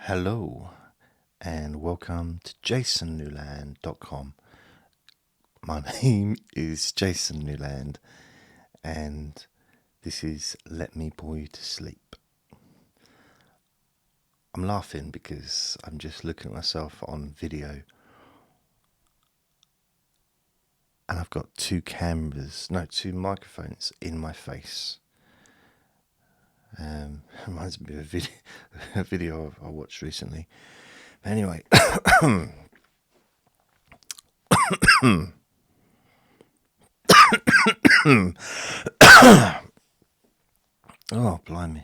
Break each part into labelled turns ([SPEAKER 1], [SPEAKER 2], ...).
[SPEAKER 1] Hello and welcome to jasonnewland.com. My name is Jason Newland and this is Let Me Bore You to Sleep. I'm laughing because I'm just looking at myself on video and I've got two microphones in my face. Reminds me of a video I watched recently. But anyway, oh blimey.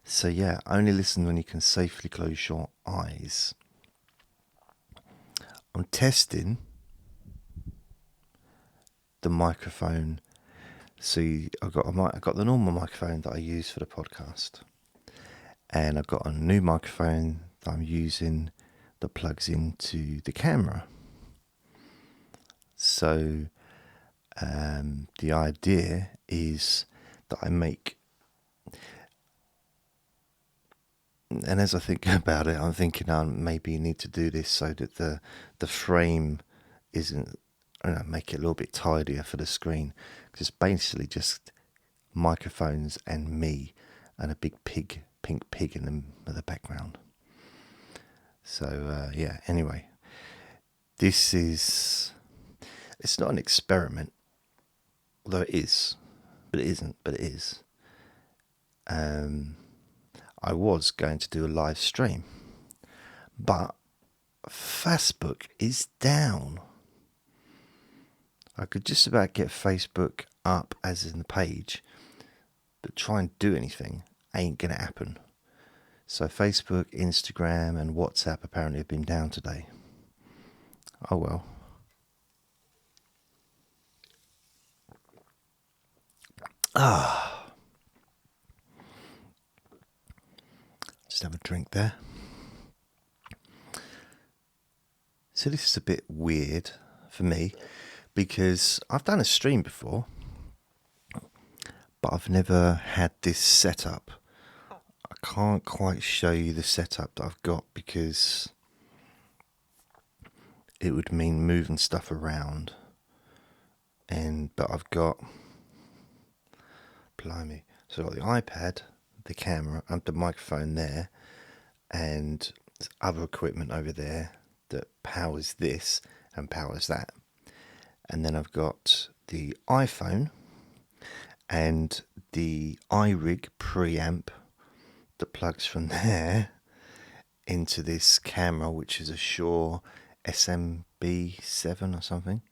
[SPEAKER 1] So yeah, only listen when you can safely close your eyes. I'm testing the microphone. See, I've got the normal microphone that I use for the podcast, and I've got a new microphone that I'm using that plugs into the camera. So the idea is that I make, and as I think about it, I'm thinking maybe you need to do this so that the frame isn't, make it a little bit tidier for the screen, because it's basically just microphones and me and a big pink pig in the background. So anyway, it's not an experiment, although it is, but it isn't, but it is. I was going to do a live stream, but Facebook is down. I could just about get Facebook up as in the page, but try and do anything ain't gonna happen. So Facebook, Instagram and WhatsApp apparently have been down today. Oh well. Just have a drink there. So this is a bit weird for me because I've done a stream before, but I've never had this setup. I can't quite show you the setup that I've got because it would mean moving stuff around. But I've got, blimey, so I've got the iPad, the camera, and the microphone there, and there's other equipment over there that powers this and powers that. And then I've got the iPhone and the iRig preamp that plugs from there into this camera, which is a Shure SMB7 or something.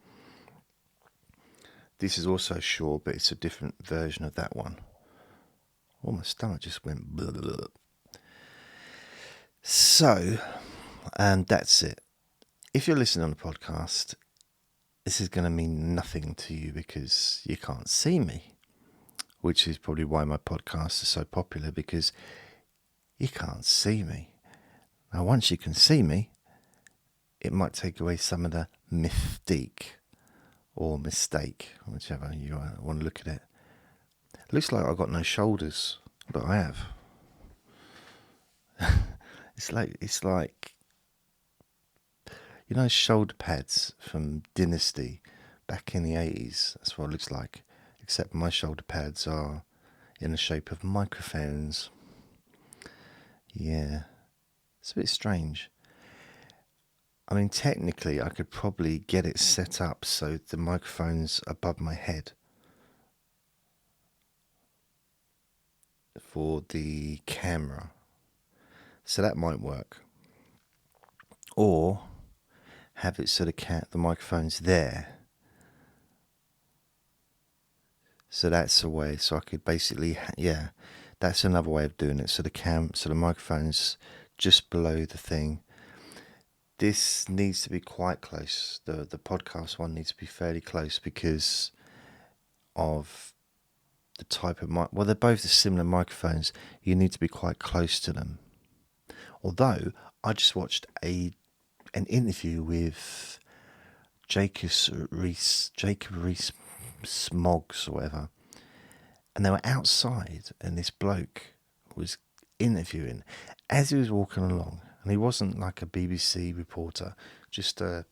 [SPEAKER 1] This is also Shure, but it's a different version of that one. Oh, my stomach just went blah, blah, blah. So, that's it. If you're listening on the podcast, this is going to mean nothing to you because you can't see me, which is probably why my podcast is so popular, because you can't see me. Now, once you can see me, it might take away some of the mystique or mistake, whichever you want to look at it. It looks like I've got no shoulders, but I have. It's like you know, shoulder pads from Dynasty back in the 80s. That's what it looks like, except my shoulder pads are in the shape of microphones. Yeah, it's a bit strange. I mean, technically, I could probably get it set up so the microphone's above my head for the camera. So that might work. Or have it so the microphone's there. So that's a way. So I could basically, that's another way of doing it. So the microphone's just below the thing. This needs to be quite close. The podcast one needs to be fairly close because of the type of mic. Well, they're both the similar microphones. You need to be quite close to them. Although I just watched an interview with Jacob Rees Smoggs or whatever, and they were outside, and this bloke was interviewing as he was walking along, and he wasn't like a BBC reporter, just I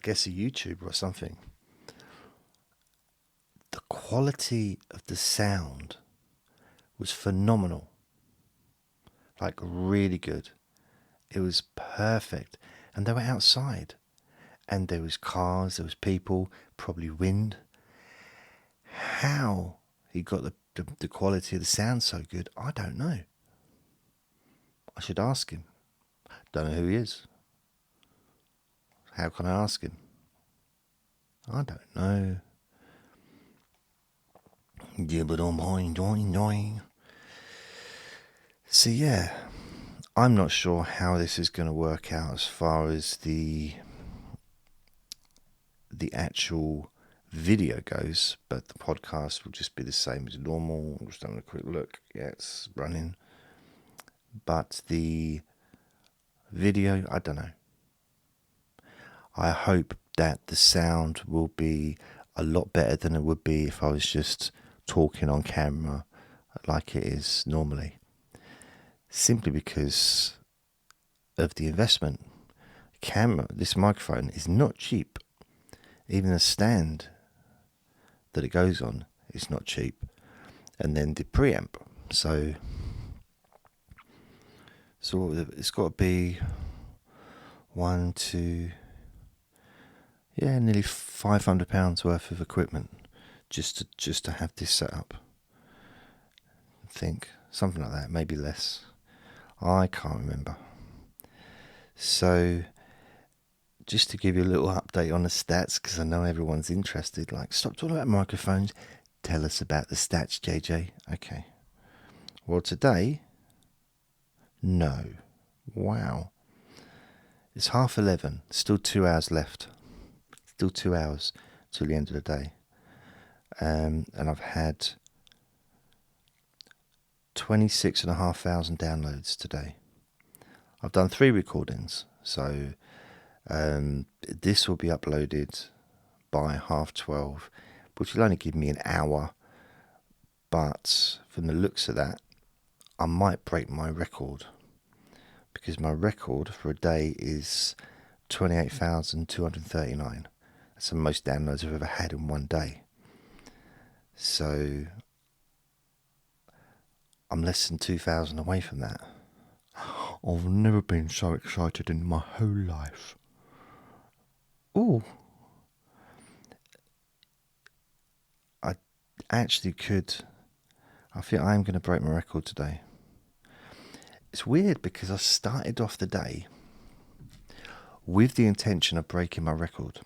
[SPEAKER 1] guess a YouTuber or something. The quality of the sound was phenomenal, like really good. It was perfect, and they were outside, and there was cars, there was people, probably wind. How he got the quality of the sound so good, I don't know. I should ask him. Don't know who he is. How can I ask him? I don't know. Yeah, but I'm enjoying. So yeah, I'm not sure how this is going to work out as far as the actual video goes, but the podcast will just be the same as normal. I'm just having a quick look. Yeah, it's running. But the video, I don't know. I hope that the sound will be a lot better than it would be if I was just talking on camera like it is normally. Simply because of the investment. Camera, this microphone is not cheap. Even the stand that it goes on is not cheap. And then the preamp. So it's got to be nearly £500 worth of equipment just to have this set up. I think something like that, maybe less. I can't remember. So just to give you a little update on the stats, because I know everyone's interested. Like, stop talking about microphones. Tell us about the stats, JJ. Okay. Well, today, no. Wow. It's 11:30. Still 2 hours left. Still 2 hours till the end of the day. And I've had 26,500 downloads today. I've done 3 recordings, so this will be uploaded by 12:30, which will only give me an hour. But from the looks of that, I might break my record, because my record for a day is 28,239. That's the most downloads I've ever had in one day. So I'm less than 2,000 away from that. I've never been so excited in my whole life. Ooh. I actually could. I feel I am going to break my record today. It's weird because I started off the day with the intention of breaking my record.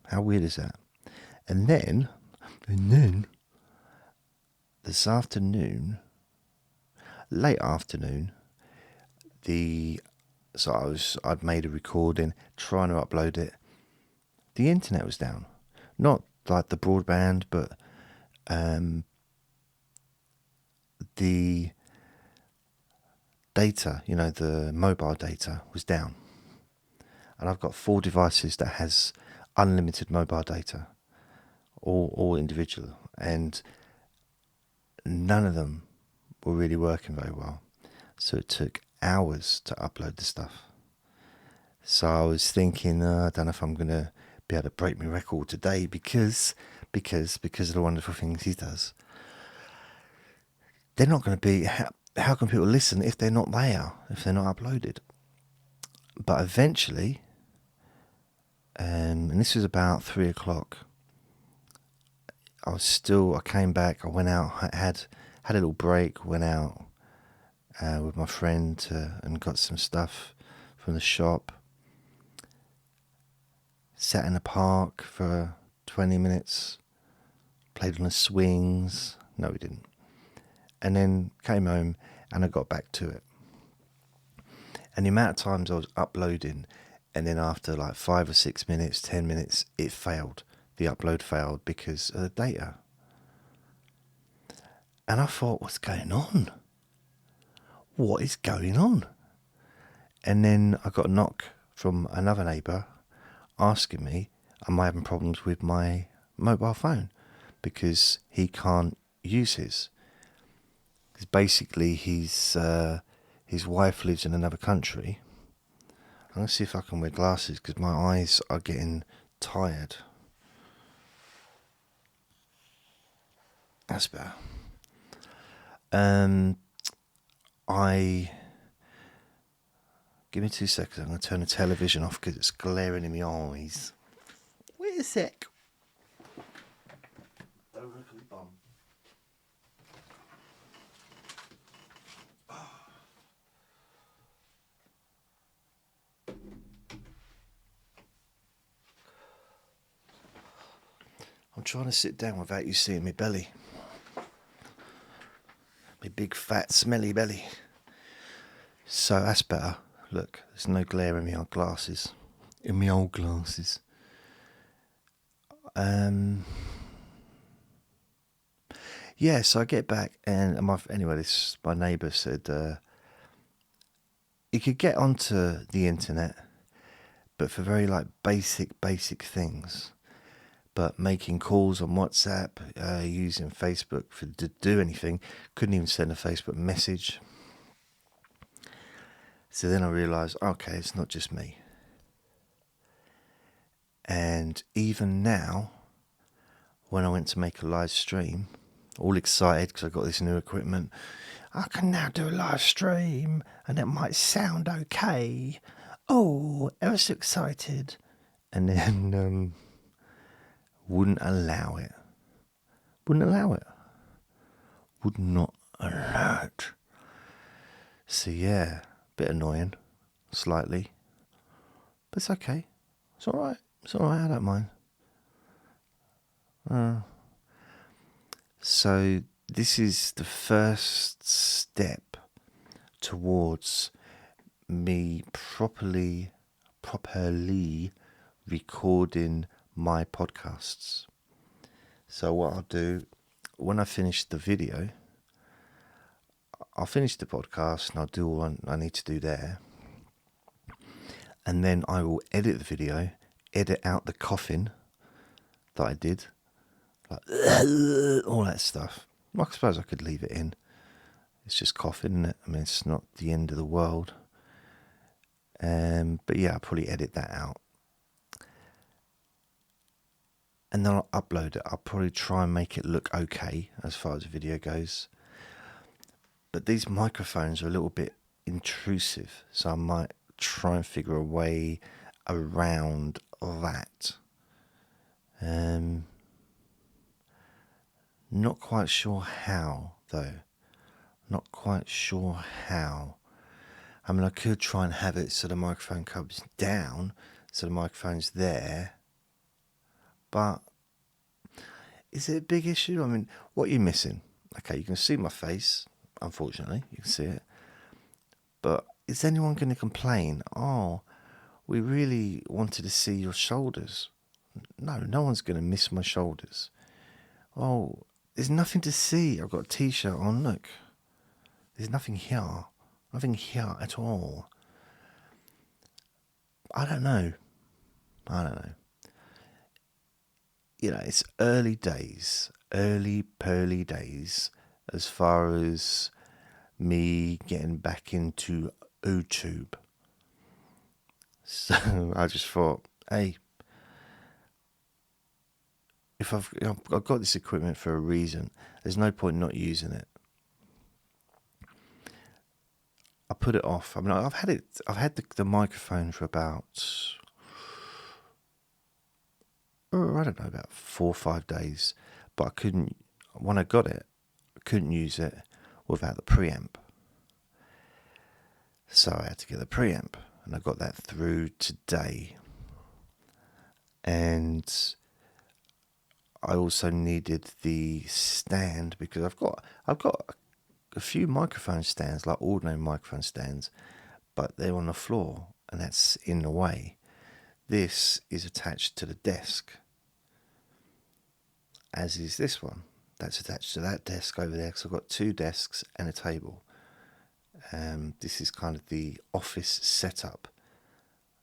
[SPEAKER 1] How weird is that? And then this afternoon, late afternoon, I'd made a recording, trying to upload it. The internet was down. Not like the broadband, but the data, the mobile data was down. And I've got 4 devices that has unlimited mobile data, all individual, and none of them were really working very well. So it took hours to upload the stuff. So I was thinking, I don't know if I'm going to be able to break my record today because of the wonderful things he does. They're not going to be. How can people listen if they're not there, if they're not uploaded? But eventually, and this was about 3:00. I came back. I went out. Had a little break. Went out with my friend and got some stuff from the shop. Sat in the park for 20 minutes. Played on the swings. No, we didn't. And then came home and I got back to it. And the amount of times I was uploading, and then after like 5 or 6 minutes, 10 minutes, it failed. The upload failed because of the data. And I thought, what's going on? What is going on? And then I got a knock from another neighbour asking me, am I having problems with my mobile phone? Because he can't use his. Because basically he's his wife lives in another country. I'm going to see if I can wear glasses because my eyes are getting tired. That's better. Give me 2 seconds. I'm going to turn the television off because it's glaring in my eyes. Wait a sec. Don't look at my bum. I'm trying to sit down without you seeing my belly. My big, fat, smelly belly. So that's better. Look, there's no glare in my old glasses. Yeah, so I get back and my neighbour said you could get onto the internet, but for very basic things. But making calls on WhatsApp, using Facebook to do anything, couldn't even send a Facebook message. So then I realised, okay, it's not just me. And even now, when I went to make a live stream, all excited because I got this new equipment, I can now do a live stream and it might sound okay. Oh, I was so excited. And then wouldn't allow it. Would not allow it. So yeah, bit annoying, slightly. But it's okay. It's alright. I don't mind. So this is the first step towards me properly recording my podcasts. So what I'll do, when I finish the video, I'll finish the podcast and I'll do what I need to do there. And then I will edit the video, edit out the coughing that I did, like all that stuff. I suppose I could leave it in. It's just coughing, isn't it? I mean, it's not the end of the world. But yeah, I'll probably edit that out. And then I'll upload it. I'll probably try and make it look okay as far as the video goes. But these microphones are a little bit intrusive, so I might try and figure a way around that. Not quite sure how, though. Not quite sure how. I mean, I could try and have it so the microphone comes down, so the microphone's there. But is it a big issue? I mean, what are you missing? Okay, you can see my face, unfortunately. You can see it. But is anyone going to complain? Oh, we really wanted to see your shoulders. No one's going to miss my shoulders. Oh, there's nothing to see. I've got a t-shirt on, look. There's nothing here. Nothing here at all. I don't know. You know, it's early pearly days, as far as me getting back into YouTube. So I just thought, hey, if I've got this equipment for a reason, there's no point not using it. I put it off. I mean, I've had the microphone for about, I don't know, about 4 or 5 days. But when I got it, I couldn't use it without the preamp. So I had to get the preamp, and I got that through today. And I also needed the stand because I've got a few microphone stands, like ordinary microphone stands, but they're on the floor and that's in the way. This is attached to the desk, as is this one. That's attached to that desk over there, because I've got 2 desks and a table. This is kind of the office setup.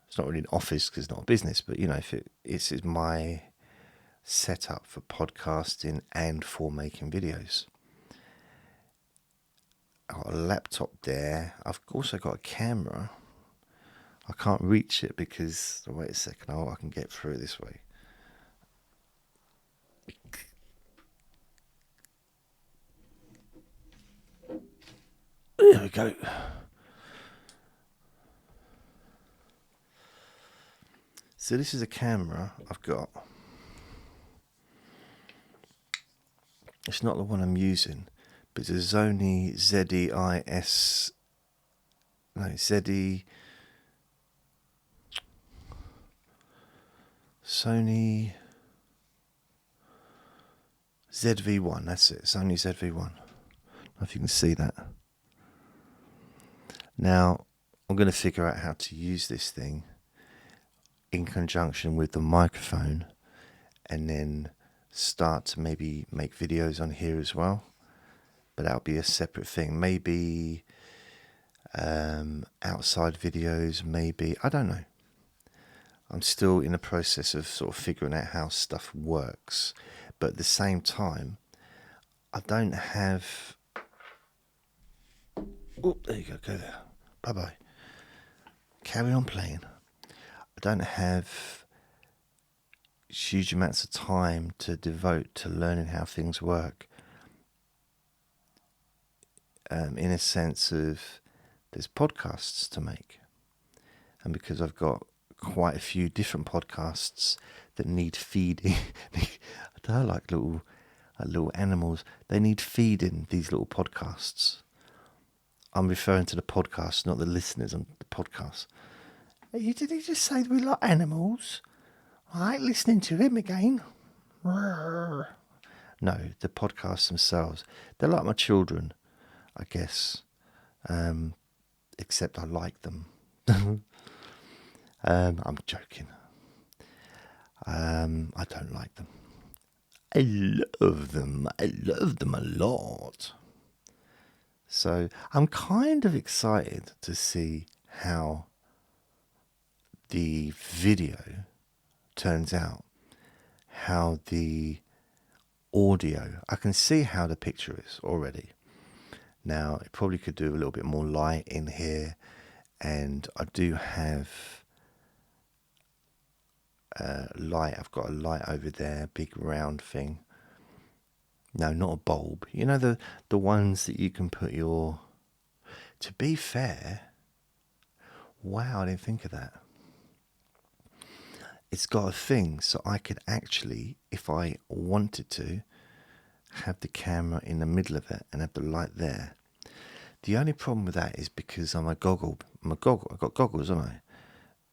[SPEAKER 1] It's not really an office because it's not a business, but you know, this is my setup for podcasting and for making videos. got a laptop there. I've also got a camera. I can't reach it because, wait a second, I can get through it this way. There we go. So this is a camera I've got. It's not the one I'm using, but it's a Sony ZEIS. No, Sony ZV-1. That's it. Sony ZV-1. I don't know if you can see that. Now, I'm going to figure out how to use this thing in conjunction with the microphone, and then start to maybe make videos on here as well. But that'll be a separate thing. Maybe outside videos, maybe. I don't know. I'm still in the process of sort of figuring out how stuff works. But at the same time, I don't have... Oh, there you go. Go there. Bye-bye. Carry on playing. I don't have huge amounts of time to devote to learning how things work. In a sense of, there's podcasts to make. And because I've got quite a few different podcasts that need feeding, they're like little animals. They need feeding, these little podcasts. I'm referring to the podcast, not the listeners on the podcast. Did he just say we like animals? I ain't listening to him again. No, the podcasts themselves. They're like my children, I guess. Except I like them. I'm joking. I don't like them. I love them. I love them a lot. So I'm kind of excited to see how the video turns out, how the audio, I can see how the picture is already. Now, it probably could do a little bit more light in here, and I do have light. I've got a light over there, big round thing. No, not a bulb. You know the ones that you can put your... To be fair, wow, I didn't think of that. It's got a thing, so I could actually, if I wanted to, have the camera in the middle of it and have the light there. The only problem with that is because I've got goggles, haven't I?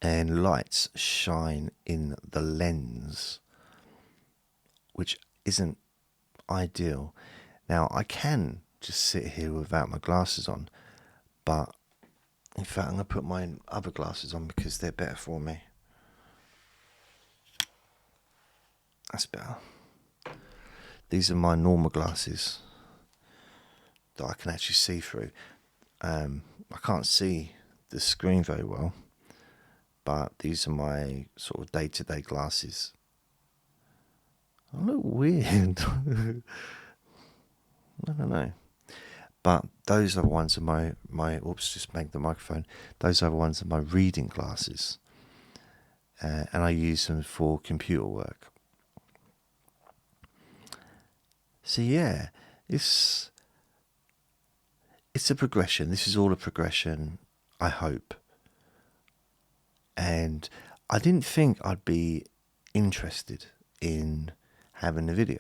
[SPEAKER 1] And lights shine in the lens, which isn't ideal. Now, I can just sit here without my glasses on, but in fact, I'm going to put my other glasses on because they're better for me. That's better. These are my normal glasses that I can actually see through. I can't see the screen very well, but these are my sort of day-to-day glasses. I look weird. I don't know. But those are the ones of my oops, just make the microphone. Those are the ones of my reading glasses. And I use them for computer work. So yeah, it's a progression. This is all a progression, I hope. And I didn't think I'd be interested in having a video.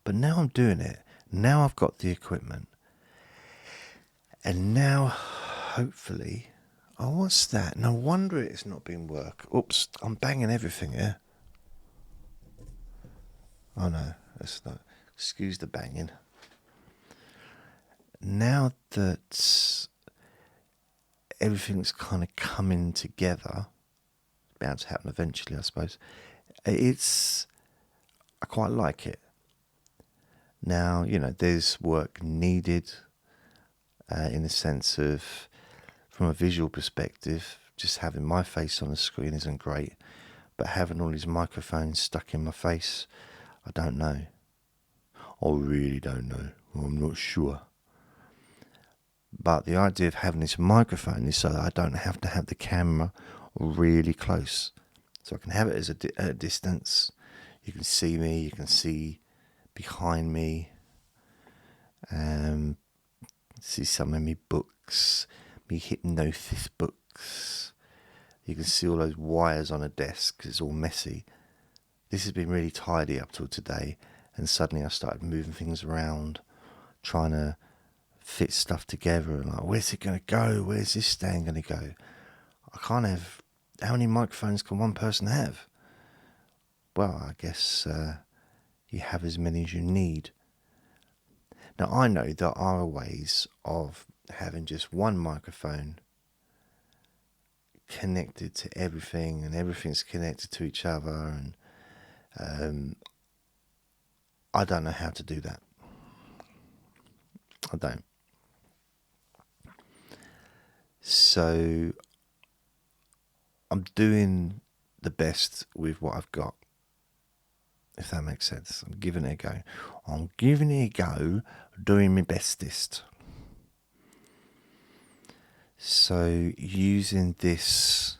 [SPEAKER 1] But now I'm doing it. Now I've got the equipment. And now, hopefully... Oh, what's that? No wonder it's not been work. Oops, I'm banging everything here. Oh no, that's not... Excuse the banging. Now that everything's kind of coming together, it's bound to happen eventually, I suppose. I quite like it. Now, there's work needed in the sense of, from a visual perspective, just having my face on the screen isn't great, but having all these microphones stuck in my face, I don't know. I really don't know. I'm not sure. But the idea of having this microphone is so that I don't have to have the camera really close. So I can have it as at a distance. You can see me, you can see behind me, see some of me books, me hypnosis books. You can see all those wires on a desk because it's all messy. This has been really tidy up till today, and suddenly I started moving things around, trying to fit stuff together, and like, where's it going to go? Where's this stand going to go? I can't have... How many microphones can one person have? Well, I guess you have as many as you need. Now, I know there are ways of having just one microphone connected to everything, and everything's connected to each other, and I don't know how to do that. I don't. So I'm doing the best with what I've got, if that makes sense. I'm giving it a go. I'm giving it a go, doing my bestest. So using this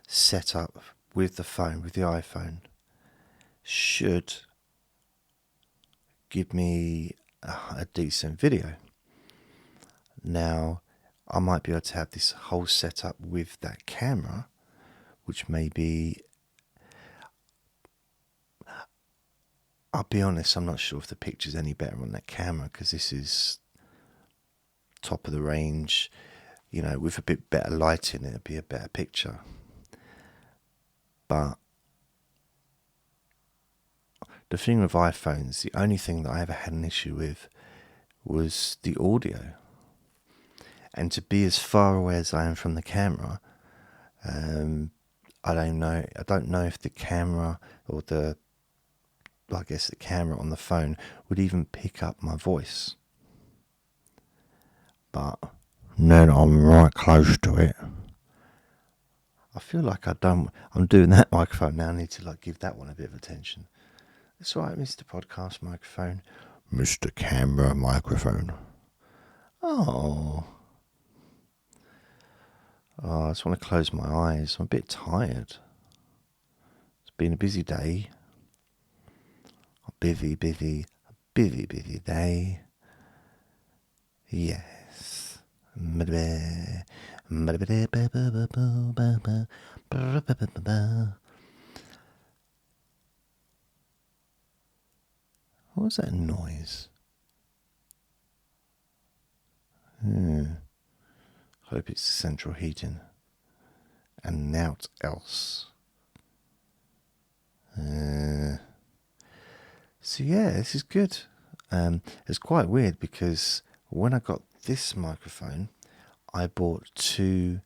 [SPEAKER 1] setup with the phone, with the iPhone, should give me a decent video. Now, I might be able to have this whole setup with that camera, which may be... I'll be honest, I'm not sure if the picture's any better on that camera, because this is top of the range. You know, with a bit better lighting, it'd be a better picture. But the thing with iPhones, the only thing that I ever had an issue with was the audio. And to be as far away as I am from the camera, I don't know if the camera or the camera on the phone would even pick up my voice. But now that I'm right close to it, I feel like I'm doing that microphone now. I need to give that one a bit of attention. That's right, Mr. Podcast Microphone. Mr. Camera Microphone. Oh, I just want to close my eyes. I'm a bit tired. It's been a busy day. A busy day. Yes. What was that noise? Hope it's the central heating and naught else. So yeah, this is good. It's quite weird because when I got this microphone, I bought 2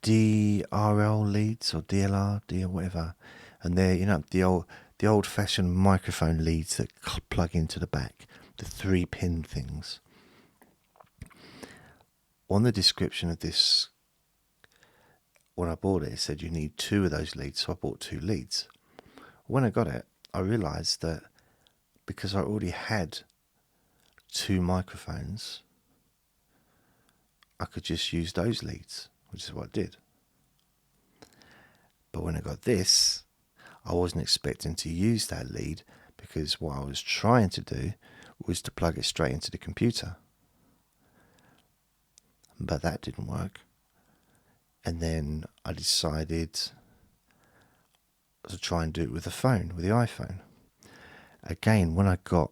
[SPEAKER 1] DRL leads or DLR, whatever, and they're the old-fashioned microphone leads that plug into the back, the 3-pin things. On the description of this, when I bought it, it said you need 2 of those leads, so I bought 2 leads. When I got it, I realised that because I already had 2 microphones, I could just use those leads, which is what I did. But when I got this, I wasn't expecting to use that lead, because what I was trying to do was to plug it straight into the computer. But that didn't work. And then I decided to try and do it with the phone, with the iPhone. Again, when I got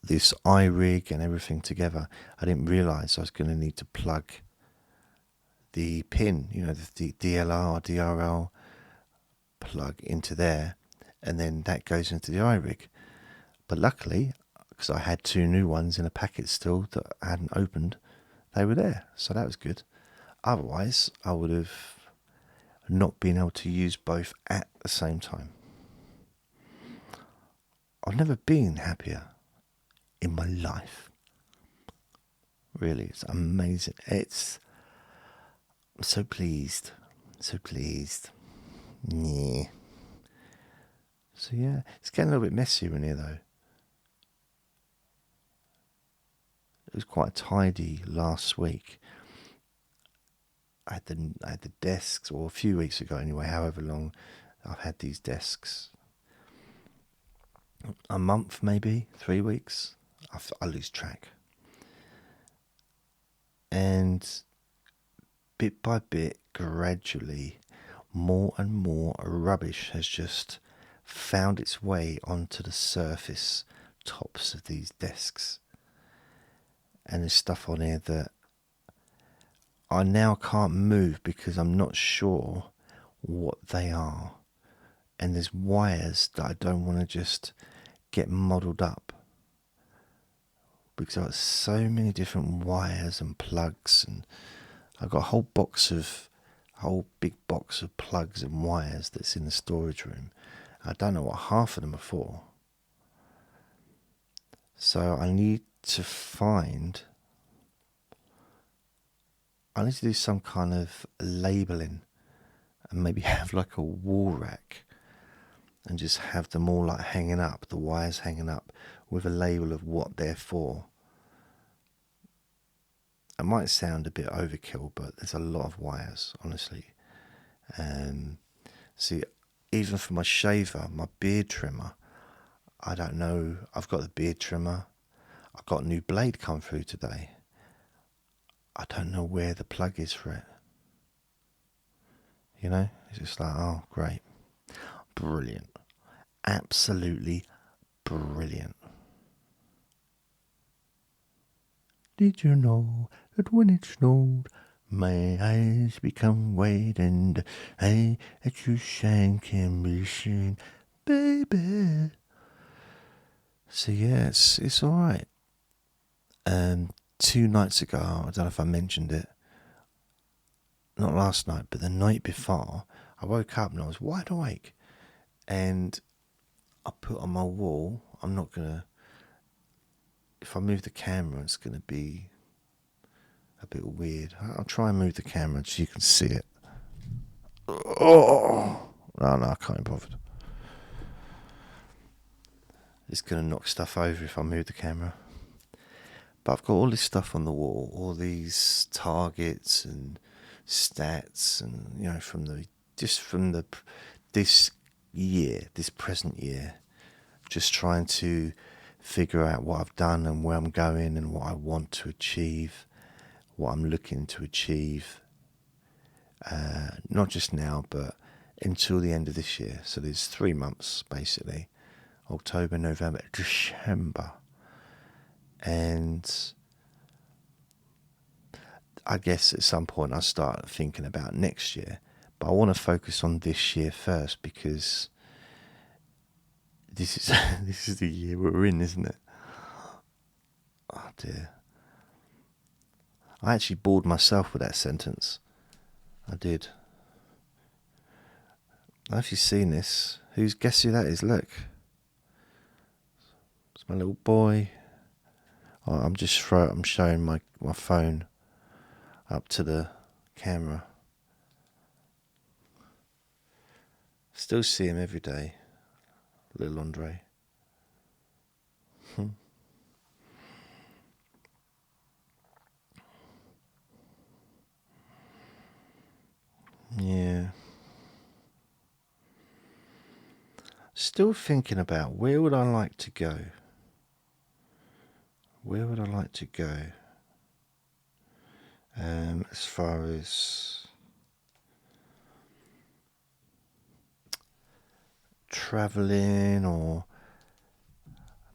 [SPEAKER 1] this iRig and everything together, I didn't realise I was going to need to plug the pin, the DLR or DRL plug into there, and then that goes into the iRig. But luckily, because I had 2 new ones in a packet still that I hadn't opened, they were there, so that was good. Otherwise, I would have not been able to use both at the same time. I've never been happier in my life. Really, it's amazing. I'm so pleased. Yeah. So yeah, it's getting a little bit messier in here though. it was quite tidy last week. I had the desks, or a few weeks ago anyway, however long I've had these desks. A month, maybe 3 weeks. I lose track. And bit by bit, gradually, more and more rubbish has just found its way onto the surface tops of these desks. And there's stuff on here that I now can't move because I'm not sure what they are. And there's wires that I don't want to just get muddled up, because I've got so many different wires and plugs, and I've got a whole big box of plugs and wires that's in the storage room. I don't know what half of them are for. So I need to do some kind of labeling, and maybe have like a wall rack and just have them all like hanging up, the wires hanging up with a label of what they're for. It might sound a bit overkill, but there's a lot of wires, honestly. See, even for my shaver, my beard trimmer, I don't know. I've got the beard trimmer. I've got a new blade come through today. I don't know where the plug is for it. You know, it's just like, oh, great. Brilliant. Absolutely brilliant. Did you know that when it snowed, my eyes become white, and I that you shine can be seen, baby? So yeah, it's all right. 2 nights ago, I don't know if I mentioned it, not last night, but the night before, I woke up and I was wide awake, and I put on my wall, I'm not going to, if I move the camera, it's going to be a bit weird. I'll try and move the camera so you can see it. Oh, no, I can't be bothered. It's going to knock stuff over if I move the camera. But I've got all this stuff on the wall, all these targets and stats, and you know, from this present year, just trying to figure out what I've done and where I'm going and what I want to achieve, what I'm looking to achieve, not just now, but until the end of this year. So there's 3 months, basically, October, November, December. And I guess at some point I'll start thinking about next year. But I want to focus on this year first, because this is the year we're in, isn't it? Oh dear. I actually bored myself with that sentence. I did. I don't know if you've seen this. Guess who that is? Look. It's my little boy. Oh, I'm showing my phone up to the camera. Still see him every day. Little Andre. Yeah. Still thinking about where would I like to go? Where would I like to go? As far as traveling, or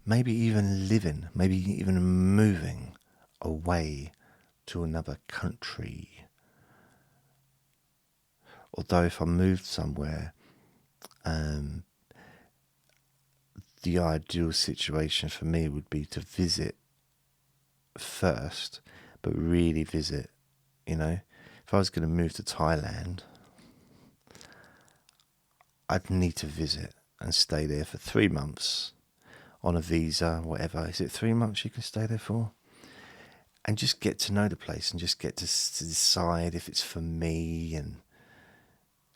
[SPEAKER 1] maybe even living, maybe even moving away to another country. Although if I moved somewhere, the ideal situation for me would be to visit first, but really visit, you know. If I was going to move to Thailand, I'd need to visit and stay there for 3 months on a visa, whatever. Is it 3 months you can stay there for? And just get to know the place and just get to decide if it's for me. And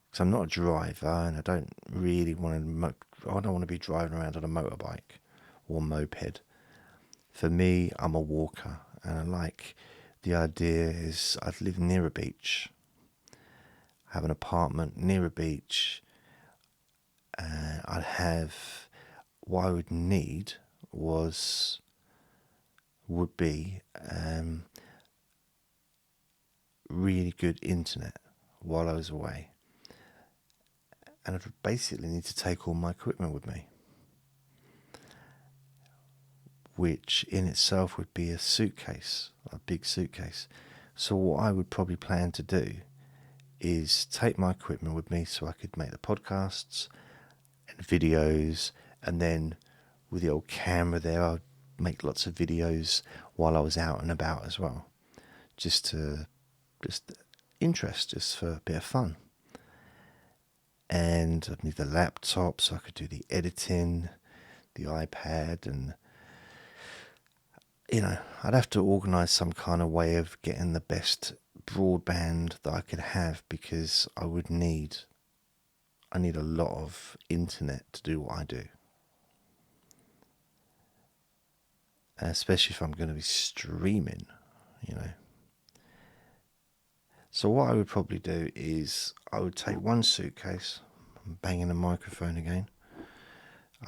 [SPEAKER 1] because I'm not a driver, and I don't really I don't want to be driving around on a motorbike or moped. For me, I'm a walker, and I like the idea is I'd live near a beach, have an apartment near a beach, and I'd have what I would need would be really good internet while I was away, and I'd basically need to take all my equipment with me, which in itself would be a suitcase, a big suitcase. So what I would probably plan to do is take my equipment with me so I could make the podcasts and videos, and then with the old camera there I'd make lots of videos while I was out and about as well, just interest, just for a bit of fun. And I'd need the laptop so I could do the editing, the iPad, and I'd have to organise some kind of way of getting the best broadband that I could have, because I need a lot of internet to do what I do, especially if I'm going to be streaming. So what I would probably do is I would take one suitcase. I'm banging the microphone again.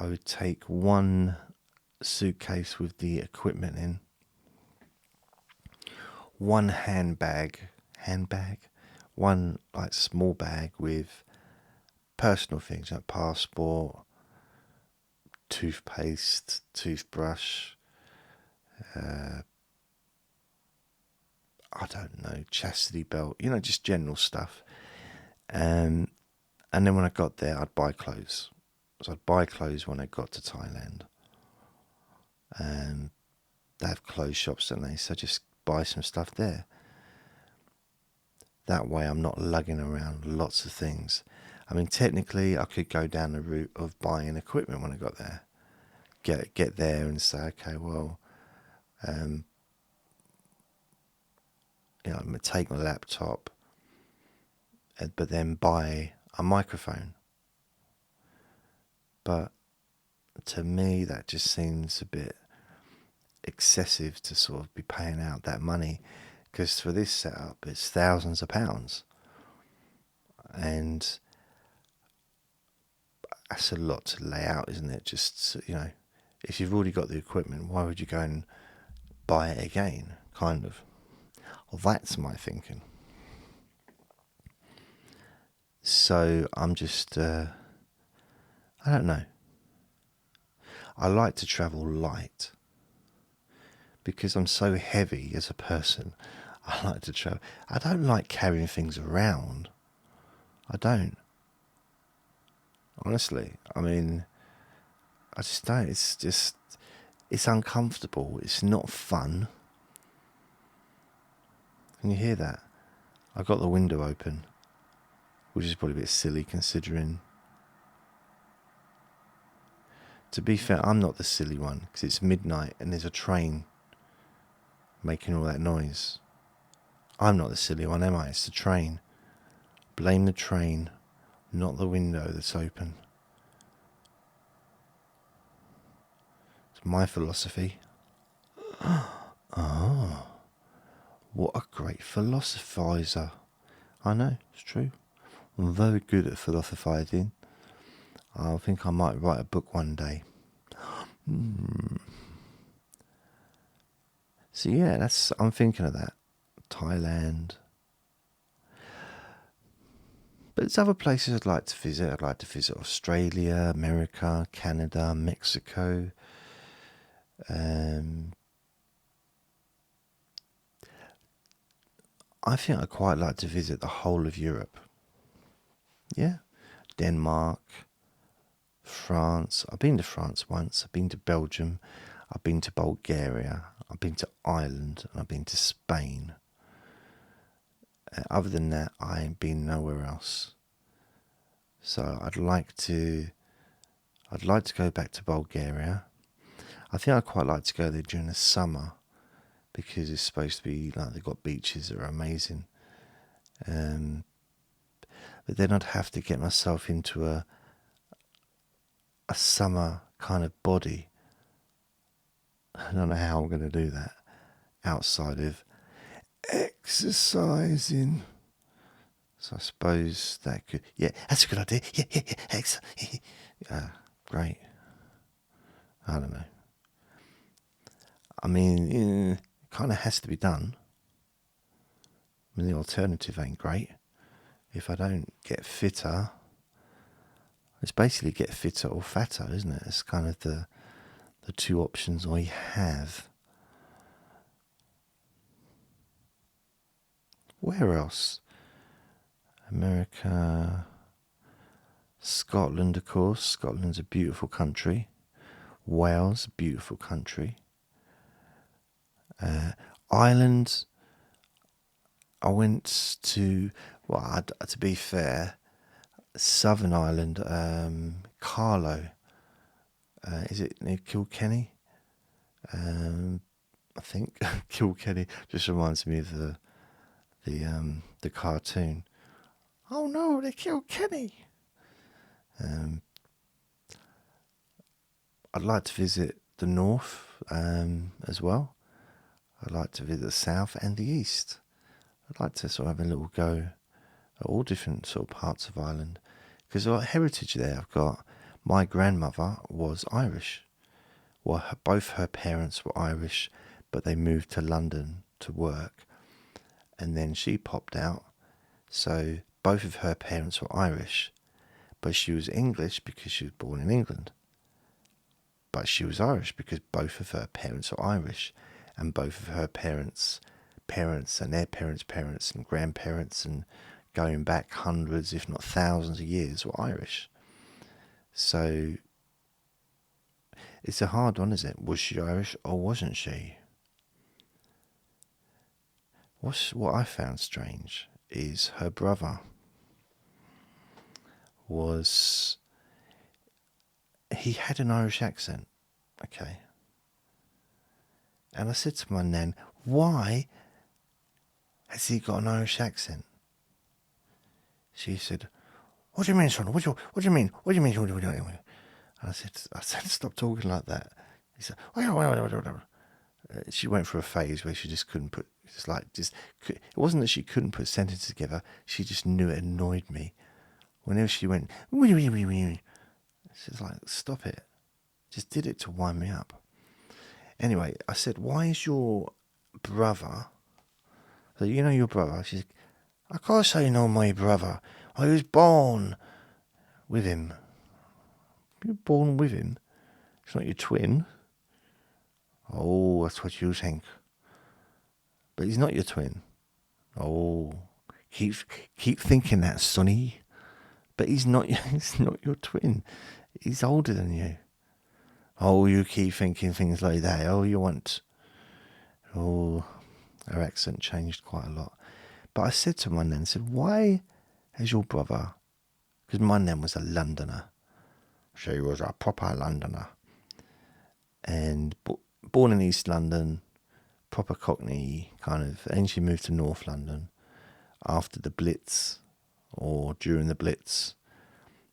[SPEAKER 1] I would take one suitcase with the equipment in, one handbag, one like small bag with personal things like passport, toothpaste, toothbrush, I don't know, chastity belt, just general stuff. And then when I got there, I'd buy clothes. So I'd buy clothes when I got to Thailand. And they have clothes shops, don't they? So just buy some stuff there. That way I'm not lugging around lots of things. I mean, technically I could go down the route of buying equipment when I got there. Get there and say, okay, well, I'm going to take my laptop, but then buy a microphone. But to me, that just seems a bit excessive to sort of be paying out that money, because for this setup, it's thousands of pounds. And that's a lot to lay out, isn't it? Just, if you've already got the equipment, why would you go and buy it again, kind of? Well, that's my thinking. So I'm just, I don't know. I like to travel light because I'm so heavy as a person. I like to travel. I don't like carrying things around. I don't. Honestly, I mean, I just don't. It's uncomfortable. It's not fun. Can you hear that? I got the window open, which is probably a bit silly considering. To be fair, I'm not the silly one, because it's midnight and there's a train making all that noise. I'm not the silly one, am I? It's the train. Blame the train, not the window that's open. It's my philosophy. Oh, what a great philosophizer. I know, it's true. I'm very good at philosophizing. I think I might write a book one day. So yeah, I'm thinking of that. Thailand. But there's other places I'd like to visit. I'd like to visit Australia, America, Canada, Mexico. I think I'd quite like to visit the whole of Europe. Yeah. Denmark, France. I've been to France once. I've been to Belgium. I've been to Bulgaria. I've been to Ireland. And I've been to Spain. Other than that, I ain't been nowhere else. So I'd like to go back to Bulgaria. I think I'd quite like to go there during the summer, because it's supposed to be like they've got beaches that are amazing. But then I'd have to get myself into a summer kind of body. I don't know how I'm going to do that. outside of exercising. So I suppose that could, yeah, that's a good idea. Yeah. Great. I don't know. I mean, it kind of has to be done. I mean, the alternative ain't great. If I don't get fitter, it's basically get fitter or fatter, isn't it? It's kind of the two options I have. Where else? America, Scotland, of course. Scotland's a beautiful country. Wales, a beautiful country. Ireland, I went to, well, to be fair, Southern Ireland, Carlow. Is it near Kilkenny? I think Kilkenny just reminds me of the cartoon. Oh no, they killed Kenny. I'd like to visit the north as well. I'd like to visit the south and the east. I'd like to sort of have a little go at all different sort of parts of Ireland. Because I've got heritage there. I've got, my grandmother was Irish. Well, both her parents were Irish, but they moved to London to work. And then she popped out. So both of her parents were Irish, but she was English because she was born in England. But she was Irish because both of her parents were Irish, and both of her parents and their parents and grandparents and going back hundreds, if not thousands of years, were Irish. So it's a hard one, isn't it? Was she Irish or wasn't she? What I found strange is her brother he had an Irish accent, okay? And I said to my nan, why has he got an Irish accent? She said, what do you mean, son? What do you mean? What do you mean? And I said, stop talking like that. He said, she went through a phase where she just couldn't put, it wasn't that she couldn't put sentences together, she just knew it annoyed me. Whenever she went, she's like, stop it. Just did it to wind me up. Anyway, I said, why is your brother, so you know your brother? She said, of course I know my brother. I was born with him. You're born with him? It's not your twin. Oh, that's what you think. But he's not your twin. Oh, keep thinking that, Sonny. But he's not your twin. He's older than you. Oh, you keep thinking things like that. Oh, you want... Oh, her accent changed quite a lot. But I said to my nan, why has your brother... Because my nan was a Londoner. She was a proper Londoner. And born in East London, proper Cockney kind of... And she moved to North London after the Blitz, or during the Blitz,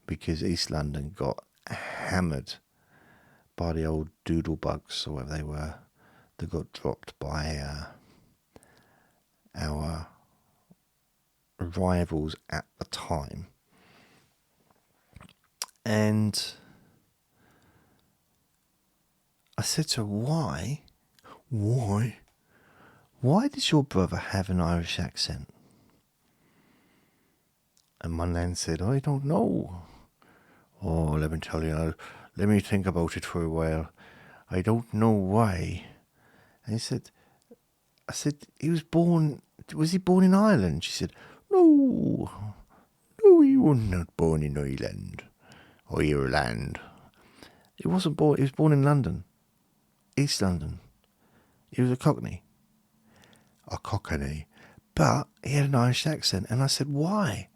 [SPEAKER 1] because East London got hammered by the old doodlebugs, or whatever they were, that got dropped by our rivals at the time. And I said to her, why does your brother have an Irish accent? And my nan said, I don't know. Oh, let me tell you, let me think about it for a while. I don't know why. And I said, was he born in Ireland? She said, no, he was not born in Ireland, or Ireland. He was born in London, East London. He was a Cockney. But he had an Irish accent. And I said, why?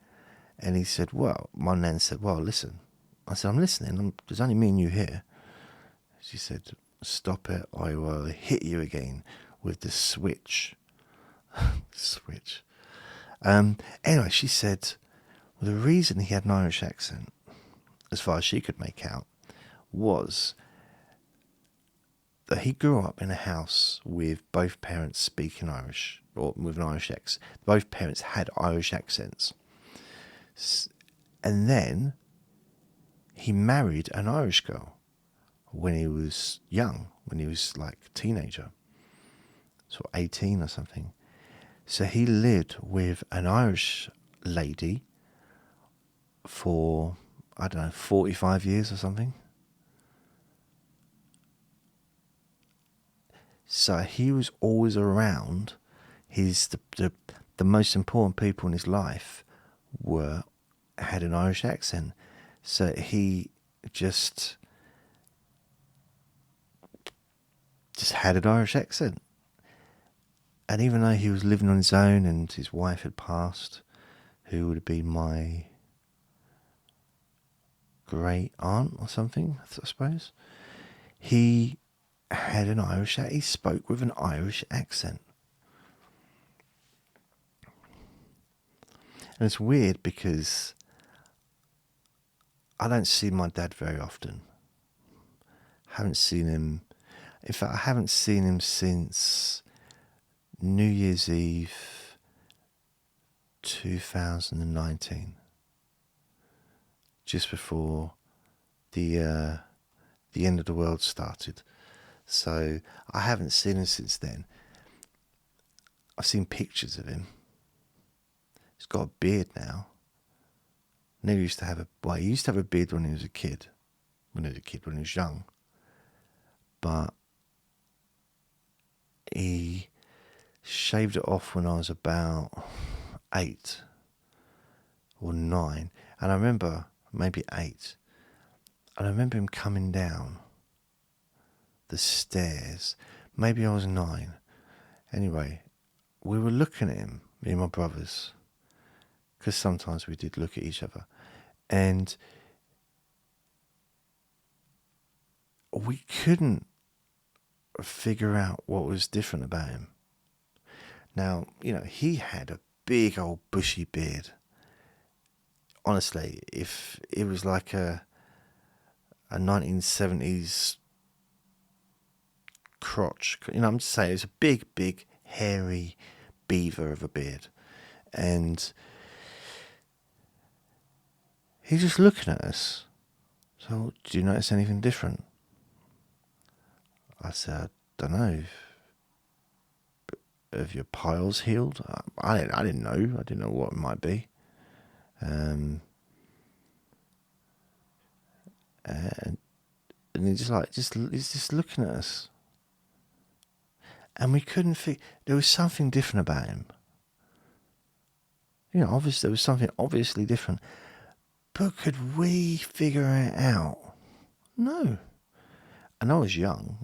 [SPEAKER 1] And he said, my nan said, listen. I said, I'm listening. There's only me and you here. She said, stop it. I will hit you again with the switch. Switch. Anyway, she said, the reason he had an Irish accent, as far as she could make out, was that he grew up in a house with both parents speaking Irish, or with an Irish accent. Both parents had Irish accents. And then he married an Irish girl when he was young, when he was like a teenager, so 18 or something. So he lived with an Irish lady for, I don't know, 45 years or something. So he was always around. The most important people in his life had an Irish accent. So he just had an Irish accent. And even though he was living on his own and his wife had passed, who would have been my great aunt or something, I suppose, he had an Irish accent. He spoke with an Irish accent. And it's weird because I don't see my dad very often. Haven't seen him. In fact, I haven't seen him since New Year's Eve 2019, just before the end of the world started. So I haven't seen him since then. I've seen pictures of him. He's got a beard now. Never used to have he used to have a beard when he was a kid. When he was young. But he shaved it off when I was about 8 or 9. And I remember, maybe 8. And I remember him coming down the stairs. Maybe I was 9. Anyway, we were looking at him, me and my brothers, because sometimes we did look at each other. And we couldn't figure out what was different about him. Now, he had a big old bushy beard. Honestly, if it was like a 1970s crotch, I'm just saying, it's a big, hairy beaver of a beard. And he's just looking at us. So, do you notice anything different? I said, I don't know. Have your piles healed? I didn't know. I didn't know what it might be. And he's just looking at us. And we couldn't figure. There was something different about him. Obviously there was something obviously different. But could we figure it out? No. And I was young.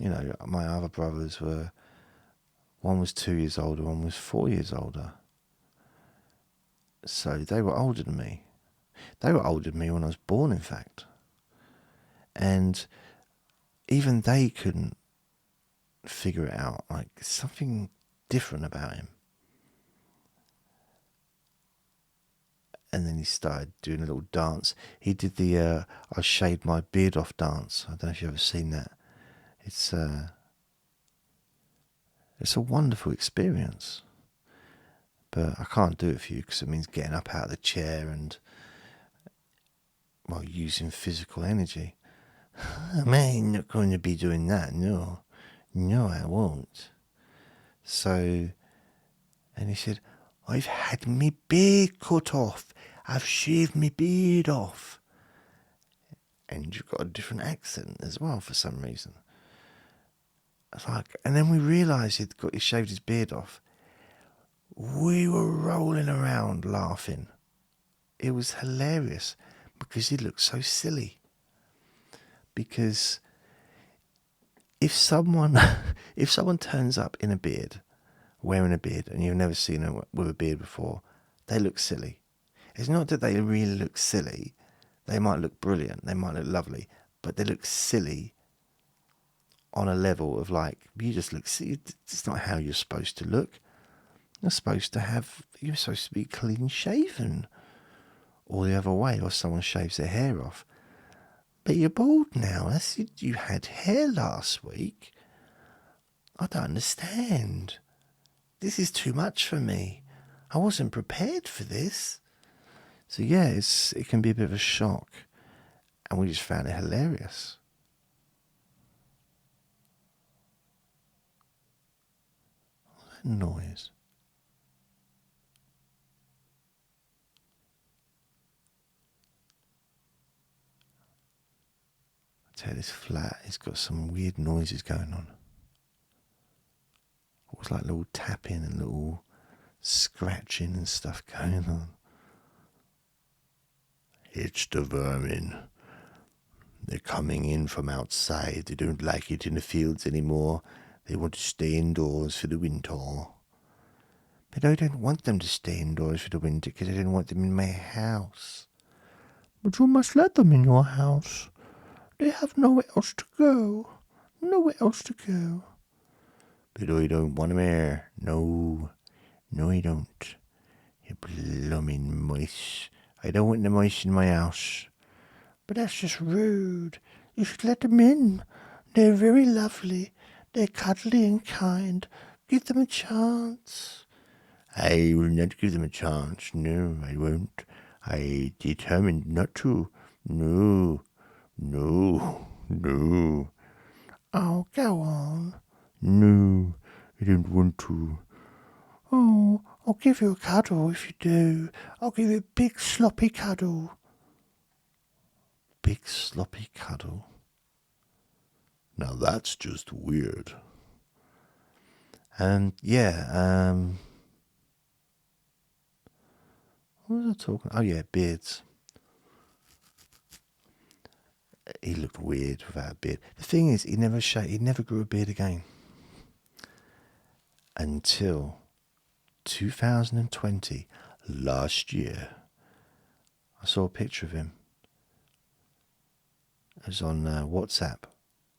[SPEAKER 1] My other brothers were. One was 2 years older, one was 4 years older. So they were older than me. They were older than me when I was born, in fact. And even they couldn't figure it out. Like, something different about him. And then he started doing a little dance. He did the I shaved my beard off dance. I don't know if you've ever seen that. It's a wonderful experience. But I can't do it for you because it means getting up out of the chair and, using physical energy. I'm not going to be doing that, no. No, I won't. So, and he said, I've had me beard cut off. I've shaved me beard off. And you've got a different accent as well for some reason. And then we realised he shaved his beard off. We were rolling around laughing. It was hilarious because he looked so silly. Because if someone turns up in a beard, wearing a beard, and you've never seen them with a beard before, they look silly. It's not that they really look silly. They might look brilliant. They might look lovely, but they look silly on a level of you just look silly. It's not how you're supposed to look. You're supposed to be clean shaven, or the other way, or someone shaves their hair off. But you're bald now. You had hair last week. I don't understand. This is too much for me. I wasn't prepared for this. So yeah, it can be a bit of a shock. And we just found it hilarious. What's that noise? I tell you, this flat, it's got some weird noises going on. It was like little tapping and little scratching and stuff going on. It's the vermin. They're coming in from outside. They don't like it in the fields anymore. They want to stay indoors for the winter. But I don't want them to stay indoors for the winter because I don't want them in my house. But you must let them in your house. They have nowhere else to go. Nowhere else to go. But I don't want them here. No. No, I don't. You blooming mice. I don't want the mice in my house. But that's just rude. You should let them in. They're very lovely. They're cuddly and kind. Give them a chance. I will not give them a chance. No, I won't. I determined not to. No. No. No. Oh, go on. No, I don't want to. Oh, I'll give you a cuddle if you do. I'll give you a big sloppy cuddle. Big sloppy cuddle? Now that's just weird. And yeah, what was I talking? Oh yeah, beards. He looked weird without a beard. The thing is, he never grew a beard again. Until 2020, last year. I saw a picture of him. It was on WhatsApp.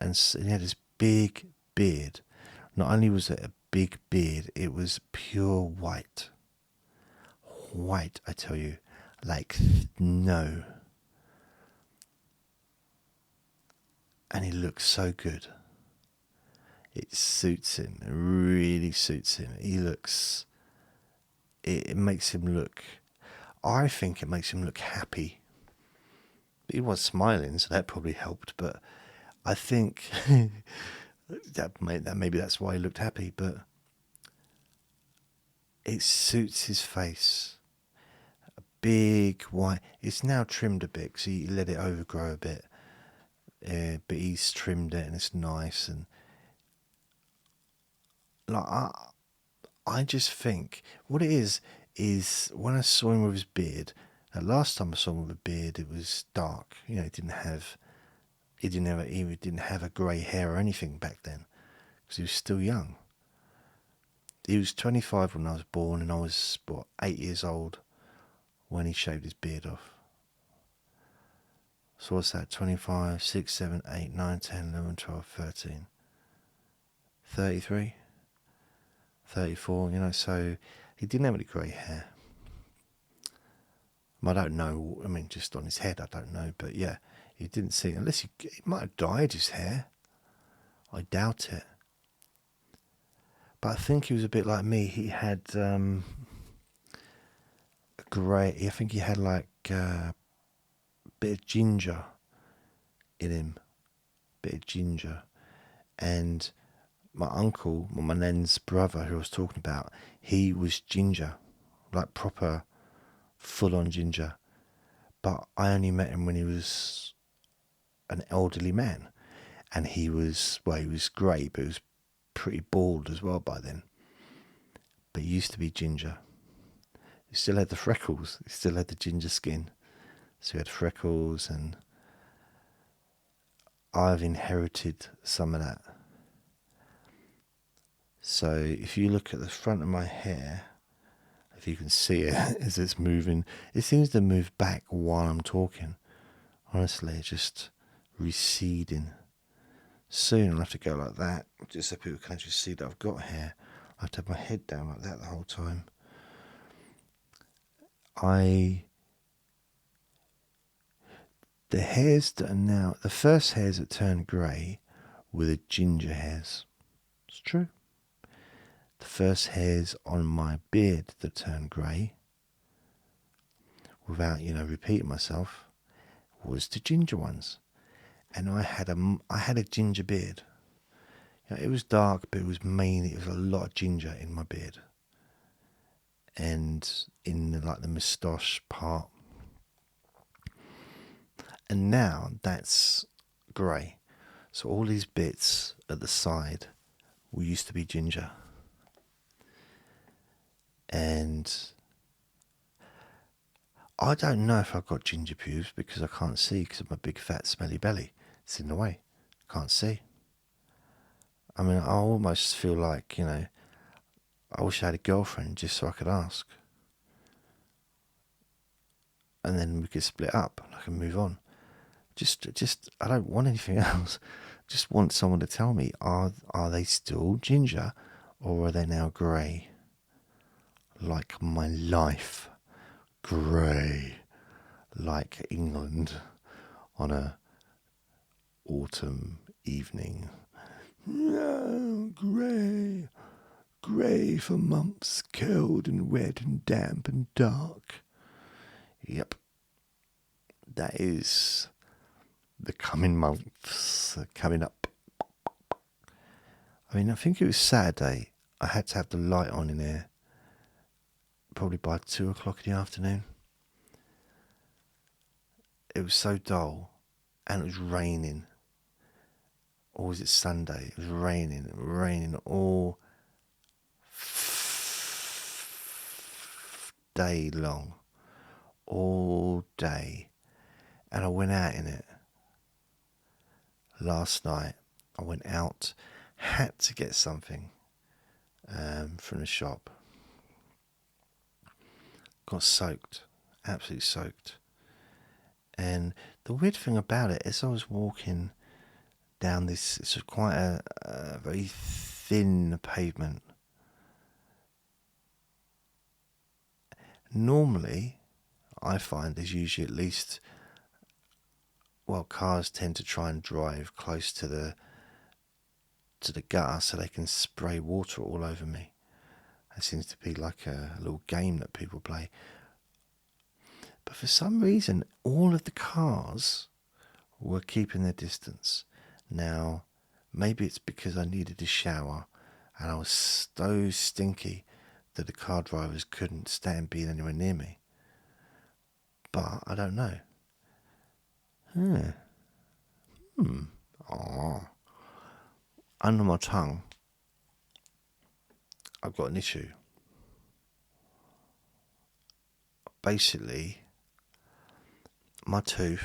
[SPEAKER 1] And he had this big beard. Not only was it a big beard, it was pure white. White, I tell you. Like, no. And he looks so good. It suits him. It really suits him. He looks... It makes him look... I think it makes him look happy. He was smiling, so that probably helped. But I think that maybe that's why he looked happy. But it suits his face. A big white... It's now trimmed a bit, so you let it overgrow a bit. But he's trimmed it and it's nice. And like I just think what it is when I saw him with his beard. Last time I saw him with a beard, it was dark. You know, he didn't have a grey hair or anything back then because he was still young. He was 25 when I was born, and I was 8 years old when he shaved his beard off. So what's that? 25, 6, 7, 8, 9, 10, 11, 12, 13, 33, 34, you know, so he didn't have any grey hair. I don't know, I mean, just on his head, I don't know, but yeah, he didn't see, unless he might have dyed his hair. I doubt it. But I think he was a bit like me. He had grey, I think he had like a bit of ginger in him. Bit of ginger. And my uncle, my nan's brother, who I was talking about, he was ginger, like proper full-on ginger. But I only met him when he was an elderly man, and he was grey, but he was pretty bald as well by then. But he used to be ginger. He still had the freckles. He still had the ginger skin. So he had freckles, and I've inherited some of that. So if you look at the front of my hair, if you can see it as it's moving, it seems to move back while I'm talking. Honestly, it's just receding. Soon I'll have to go like that, just so people can actually see that I've got hair. I have to have my head down like that the whole time. The hairs that are now, the first hairs that turned grey were the ginger hairs. It's true. The first hairs on my beard that turned grey, without, repeating myself, was the ginger ones. And I had a ginger beard. It was dark, but it was a lot of ginger in my beard. And in the moustache part. And now that's grey. So all these bits at the side used to be ginger. And I don't know if I've got ginger pubes because I can't see because of my big fat smelly belly. It's in the way. Can't see. I mean, I almost feel like, I wish I had a girlfriend just so I could ask. And then we could split up and I can move on. Just, I don't want anything else. Just want someone to tell me, are they still ginger or are they now grey? Like my life. Grey. Like England on a autumn evening. No, grey. Grey for months, cold and wet and damp and dark. Yep. That is the coming months coming up. I mean, I think it was Saturday. I had to have the light on in there probably by 2 o'clock in the afternoon. It was so dull and it was raining. Or was it Sunday? It was raining all day long. All day. And I went out in it. Last night, I went out, had to get something from the shop. Got soaked, absolutely soaked. And the weird thing about it, as I was walking down this, it's quite a very thin pavement. Normally, I find there's usually at least, cars tend to try and drive close to the gutter so they can spray water all over me. It seems to be like a little game that people play. But for some reason, all of the cars were keeping their distance. Now, maybe it's because I needed a shower and I was so stinky that the car drivers couldn't stand being anywhere near me. But I don't know. Under my tongue, I've got an issue. Basically, my tooth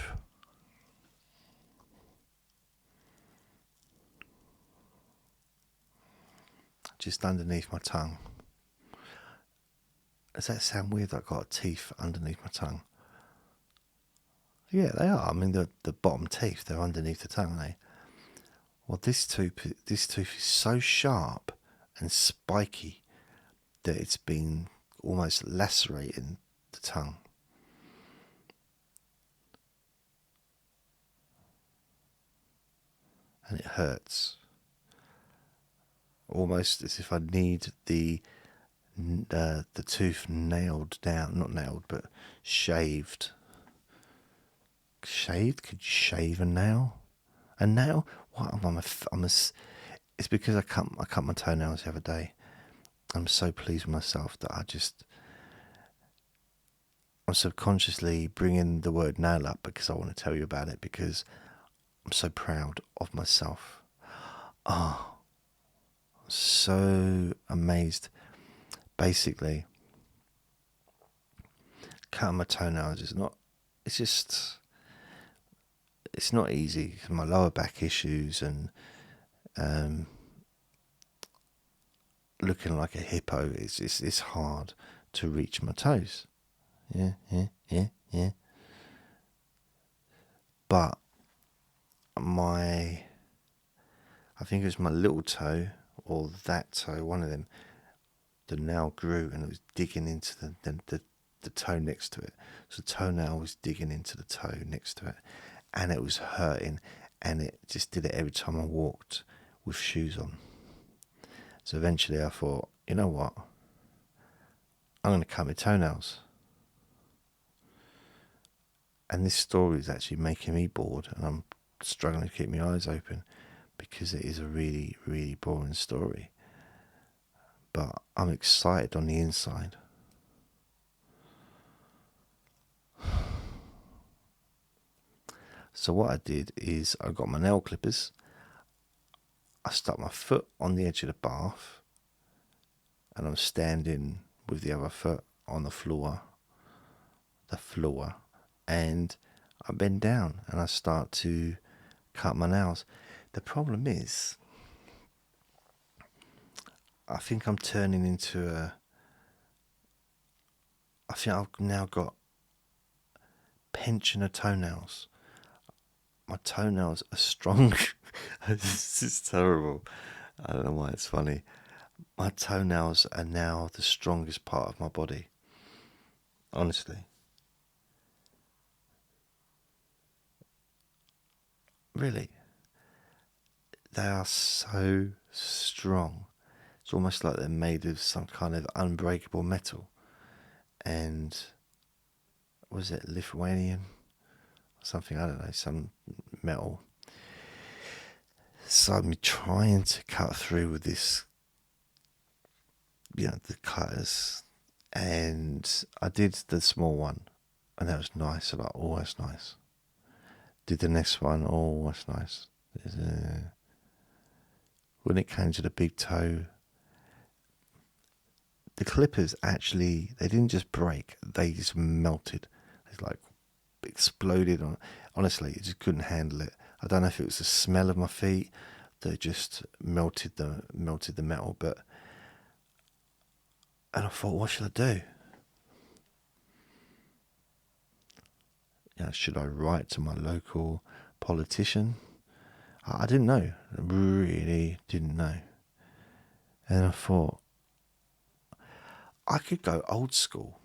[SPEAKER 1] just underneath my tongue. Does that sound weird? I've got teeth underneath my tongue. Yeah, they are. I mean, the bottom teeth, they're underneath the tongue, aren't they? Well, this tooth is so sharp and spiky that it's been almost lacerating the tongue. And it hurts. Almost as if I need the tooth nailed down, not nailed, but shaved. Shaved? Could you shave a nail? A nail? What? It's because I cut my toenails the other day. I'm so pleased with myself that I'm subconsciously bringing the word nail up because I want to tell you about it because I'm so proud of myself. Oh, I'm so amazed. Basically, cutting my toenails is not. It's not easy. My lower back issues and looking like a hippo. It's hard to reach my toes. Yeah. But I think it was my little toe or that toe, one of them, the nail grew and it was digging into the toe next to it. So the toenail was digging into the toe next to it and it was hurting and it just did it every time I walked with shoes on. So eventually I thought, you know what? I'm going to cut my toenails. And this story is actually making me bored, and I'm struggling to keep my eyes open because it is a really, really boring story. But I'm excited on the inside. So what I did is I got my nail clippers. I stuck my foot on the edge of the bath, and I'm standing with the other foot on the floor, and I bend down and I start to cut my nails. The problem is, I think I'm turning into I think I've now got pensioner toenails. My toenails are strong. This is terrible. I don't know why it's funny. My toenails are now the strongest part of my body. Honestly. Really. They are so strong. It's almost like they're made of some kind of unbreakable metal. And was it Lithuanian? Something, I don't know, some metal. So I'm trying to cut through with this, the cutters. And I did the small one, and that was nice. I'm like, oh, that's nice. Did the next one, oh, that's nice. When it came to the big toe, the clippers actually, they didn't just break, they just melted. It's like exploded. Honestly, I just couldn't handle it. I don't know if it was the smell of my feet that just melted the metal, and I thought, what should I do? Should I write to my local politician? I didn't know. I really didn't know. And I thought, I could go old school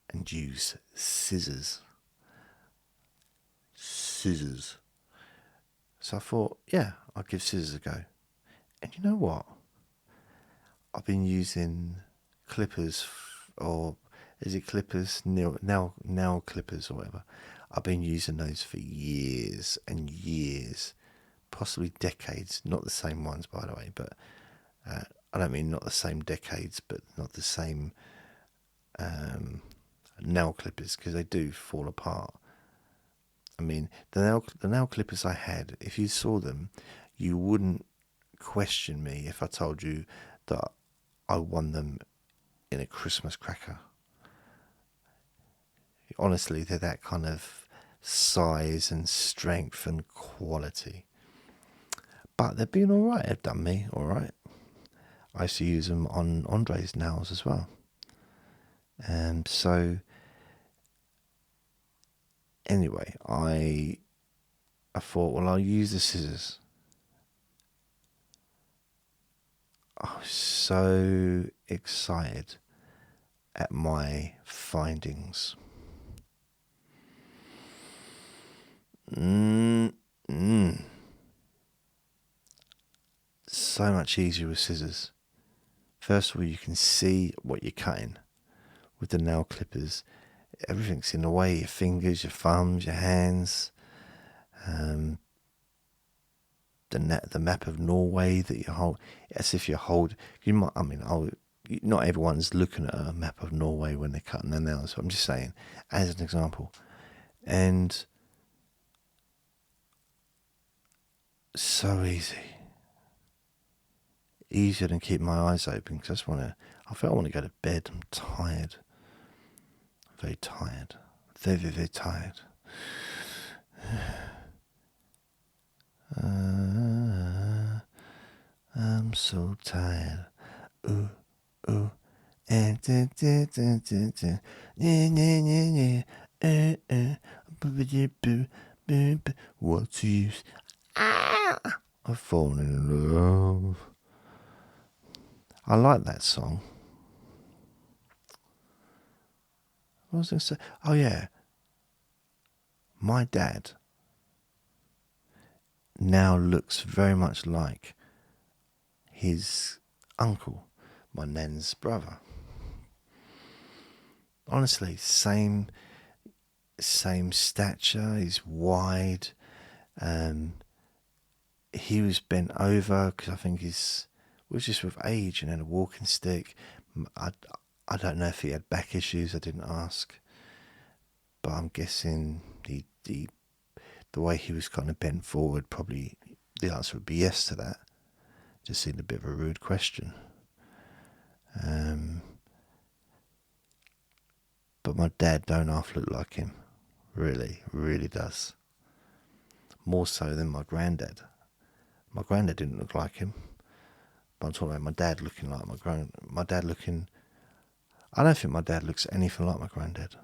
[SPEAKER 1] and use scissors. So I thought, yeah, I'll give scissors a go. And you know what? I've been using clippers, or is it clippers? Nail clippers or whatever. I've been using those for years and years, possibly decades. Not the same ones, by the way, but I don't mean not the same decades, but not the same nail clippers, because they do fall apart. I mean, the nail clippers I had, if you saw them, you wouldn't question me if I told you that I won them in a Christmas cracker. Honestly, they're that kind of size and strength and quality. But they've been alright, they've done me alright. I used to use them on Andre's nails as well. So anyway, I thought, well, I'll use the scissors. I was so excited at my findings. So much easier with scissors. First of all, you can see what you're cutting. With the nail clippers, everything's in the way. Your fingers, your thumbs, your hands. The map of Norway that you hold, as if you hold. You might. I mean, not everyone's looking at a map of Norway when they're cutting their nails. So I'm just saying, as an example, and so easier than keeping my eyes open, because I feel I want to go to bed. I'm tired. Very tired. Very, very, very tired. I'm so tired. Ooh, ooh. And what's the use? I've fallen in love. I like that song. What was I going to say? Oh yeah. My dad now looks very much like his uncle, my nan's brother. Honestly, same stature. He's wide. He was bent over because I think it was just with age, and then a walking stick. I don't know if he had back issues. I didn't ask, but I'm guessing the way he was kind of bent forward, probably the answer would be yes to that. Just seemed a bit of a rude question. But my dad don't half look like him. Really, really does. More so than my granddad. My granddad didn't look like him. But I'm talking about my dad looking like my dad looking. I don't think my dad looks anything like my granddad.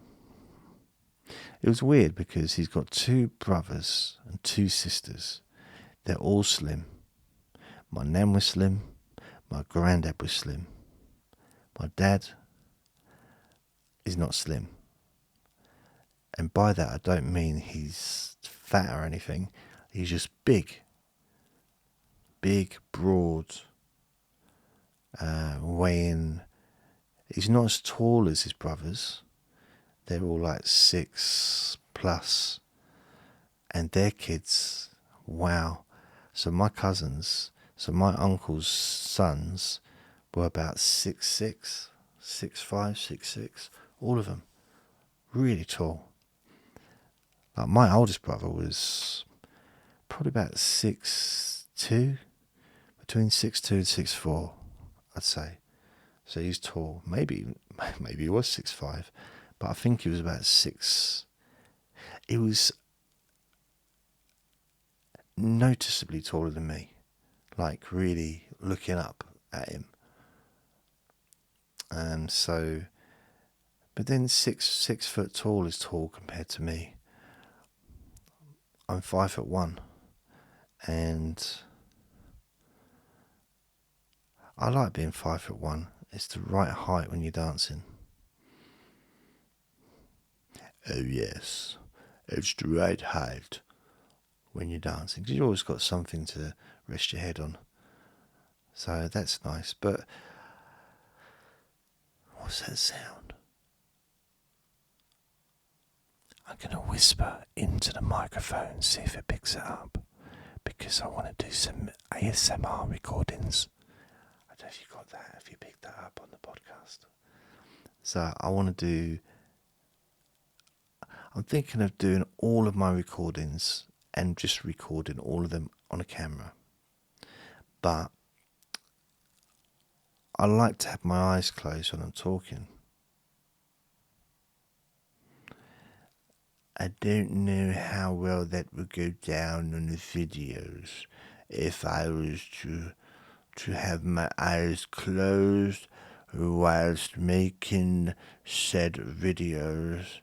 [SPEAKER 1] It was weird because he's got 2 brothers and 2 sisters. They're all slim. My nan was slim. My granddad was slim. My dad is not slim. And by that I don't mean he's fat or anything. He's just big. Big, broad, weighing. He's not as tall as his brothers. They're all like 6 plus. And their kids, wow. So my uncle's sons were about 6'6", 6'5", 6'6", all of them. Really tall. Like my oldest brother was probably about 6'2", between 6'2" and 6'4", I'd say. So he's tall. Maybe he was 6'5", but I think he was about 6. He was noticeably taller than me, like really looking up at him. And so, but then 6 foot tall is tall compared to me. I'm 5'1", and I like being 5'1". It's the right height when you're dancing. Oh yes, it's the right height when you're dancing, because you've always got something to rest your head on. So that's nice. But what's that sound? I'm going to whisper into the microphone, see if it picks it up, because I want to do some ASMR recordings. I don't know if you got that, if you picked that up on the podcast. So I'm thinking of doing all of my recordings and just recording all of them on a camera. But I like to have my eyes closed when I'm talking. I don't know how well that would go down on the videos if I was to have my eyes closed whilst making said videos.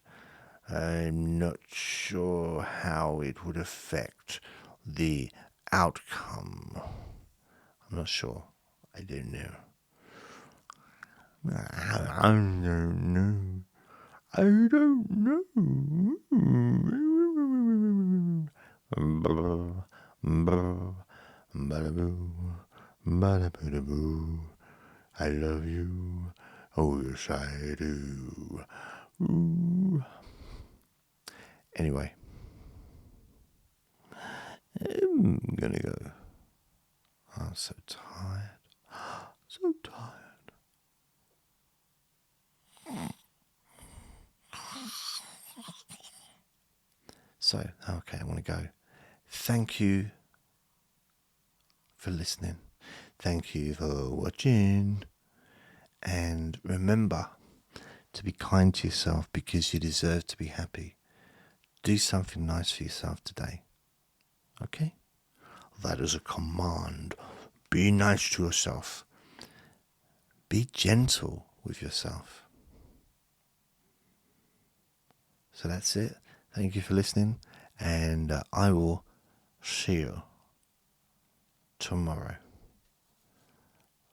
[SPEAKER 1] I'm not sure how it would affect the outcome. I'm not sure. I don't know. I don't know. I don't know. I love you. Oh, yes, I do. Anyway, I'm gonna go. I'm so tired. So tired. So, okay, I want to go. Thank you for listening. Thank you for watching. And remember to be kind to yourself, because you deserve to be happy. Do something nice for yourself today. Okay? That is a command. Be nice to yourself. Be gentle with yourself. So that's it. Thank you for listening, and I will see you tomorrow.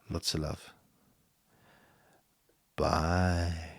[SPEAKER 1] Lots of love. Bye.